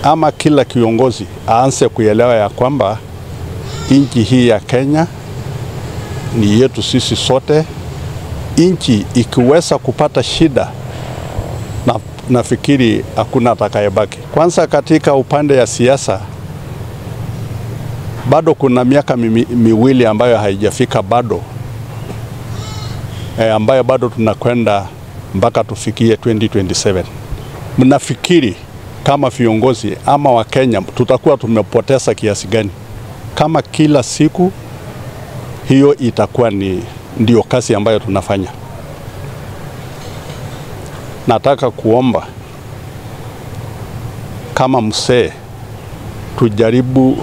ama kila kiongozi aanze kuelewa ya kwamba nchi hii ya Kenya ni yetu sisi sote. Nchi ikiweza kupata shida, na nafikiri hakuna atakayebaki. Kwanza katika upande ya siasa, bado kuna miaka miwili ambayo haijafika bado, ambayo bado tunakwenda mpaka tufikie 2027. Mnafikiri kama viongozi ama wa Kenya tutakuwa tumepoteza kiasi gani kama kila siku hiyo itakuwa ndio kazi ambayo tunafanya? Nataka kuomba kama msee tujaribu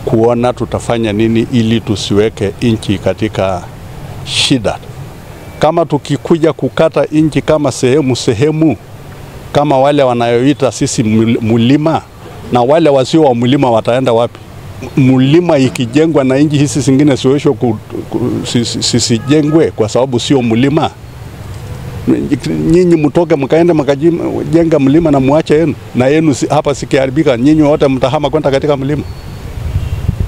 kuona tutafanya nini ili tusiweke nchi katika shida. Kama tukikuja kukata nchi kama sehemu kama wale wanayoita sisi mulima, na wale wasio wa mulima wataenda wapi? Mulima ikijengwa na nchi hizi zingine sisijengwe kwa sababu sio mulima. Nyinyi mtoke mkaende mkajenga mlima na muache yenu, na yenu hapa sikiharibika, nyinyi wote mtahama kwenda katika mlima.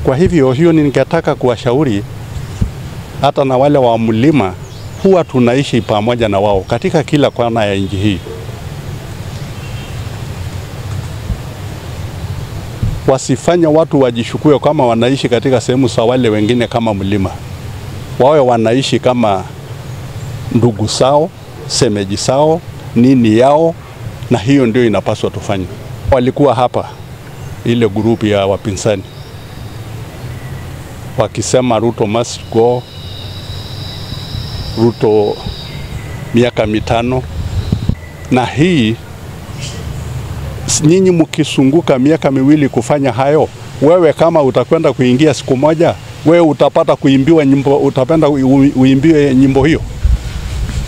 Kwa hivyo hiyo ningetaka kuwashauri hata na wale wa mlima, huwa tunaishi pamoja na wao katika kila kona ya nchi hii. Wasifanya watu wajishukue kama wanaishi katika sehemu za wale wengine kama mlima. Wawe wanaishi kama ndugu sao, semeji sao, nini yao, na hiyo ndio inapaswa tufanye. Walikuwa hapa ile grupu ya wapinzani wakisema Ruto must go, Ruto miaka 5, na hii nyinyi mkisunguka miaka 2 kufanya hayo, wewe kama utakwenda kuingia siku moja, wewe utapata kuimbiwa nyimbo, utapenda uimbiwe nyimbo hiyo,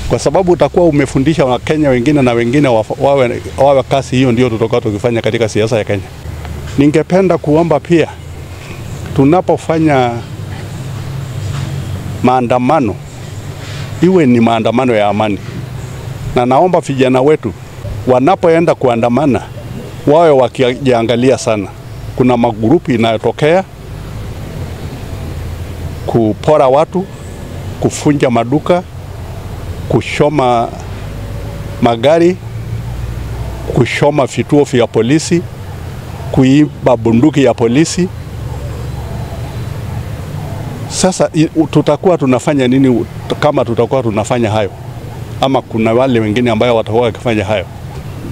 kwa sababu utakuwa umefundisha wa Kenya wengine na wengine wawe kasi hiyo. Ndio tutakuwa tukifanya katika siasa ya Kenya. Ningependa kuomba pia tunapofanya maandamano iwe ni maandamano ya amani, na naomba vijana wetu wanapoenda kuandamana wawe wakiangalia sana. Kuna magrupu inayotokea kupora watu, kufunja maduka, kushoma magari, kushoma vituo vya polisi, kuiba bunduki ya polisi. Sasa tutakuwa tunafanya nini kama tutakuwa tunafanya hayo? Ama kuna wale wengine ambao watakuwa wakifanya hayo?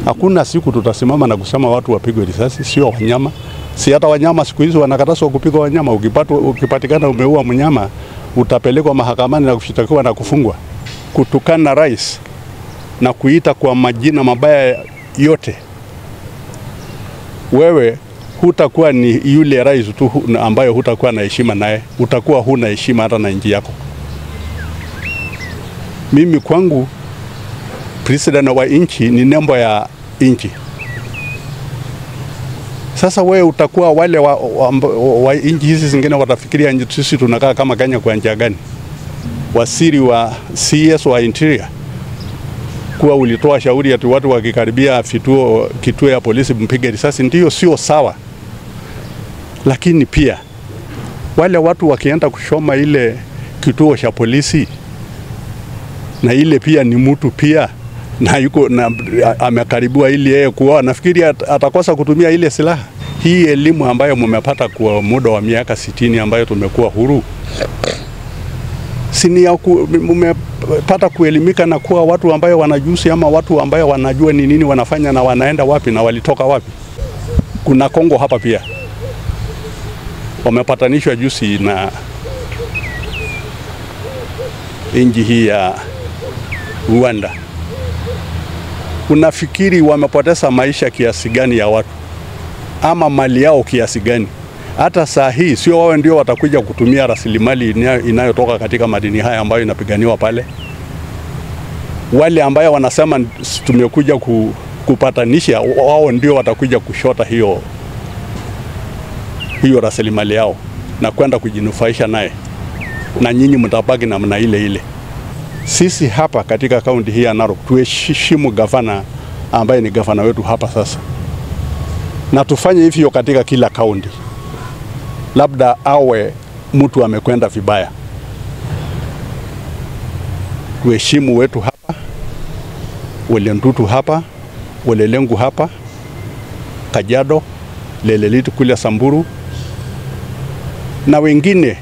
Hakuna siku tutasimama na kusema watu wapigwe risasi, sio wanyama. Si hata wanyama siku hizi wanakatazwa kupigwa wanyama. Ukipatikana umeua mnyama utapelekwa mahakamani na kushtakiwa na kufungwa. Kutukana na rais na kuita kwa majina mabaya yote, wewe hutakuwa ni yule rais tu ambaye hutakuwa na heshima naye, utakuwa huna heshima hata na nchi yako. Mimi kwangu president wa nchi ni nembo ya nchi. Sasa wewe utakuwa wale wa nchi hizi zingine watafikiria sisi tunakaa kama Kenya kwa njia gani? Wasiri wa CS wa Interior kuwa ulitoa shauri ati watu wakikaribia kituo ya polisi mpige risasi, ndio sio sawa. Lakini pia wale watu wakienda kushoma ile kituo cha polisi, na ile pia ni mtu pia, na yuko na amekaribiwa ili yeye kuoa, nafikiri atakosa kutumia ile silaha. Hii elimu ambayo mmepata kwa muda wa miaka 60 ambayo tumekuwa huru, sini ya mmepata kuelimika na kuwa watu ambayo wanajusi, ama watu ambayo wanajua ni nini wanafanya na wanaenda wapi na walitoka wapi. Kuna Kongo hapa pia wamepatanishwa juzi na nchi hii ya Rwanda. Unafikiri wamepoteza maisha kiasi gani ya watu ama mali yao kiasi gani? Hata saa hii sio wao ndio watakuja kutumia rasilimali inayotoka katika madini haya ambayo inapiganiwa pale. Wale ambao wanasema tumekuja kupatanisha, wao ndio watakuja kushota hiyo rasilimali yao na kwenda kujinufaisha naye, na nyinyi mtabaki na mna ile. Sisi hapa katika kaunti hii ya Narok tuheshimu gavana ambaye ni gavana wetu hapa sasa. na tufanye hivyo katika kila kaunti. Labda awe mtu amekwenda vibaya, tuheshimu wetu hapa, Ole Ntutu hapa, Ole Lenku hapa, Kajiado, Lelelitu kule Samburu na wengine.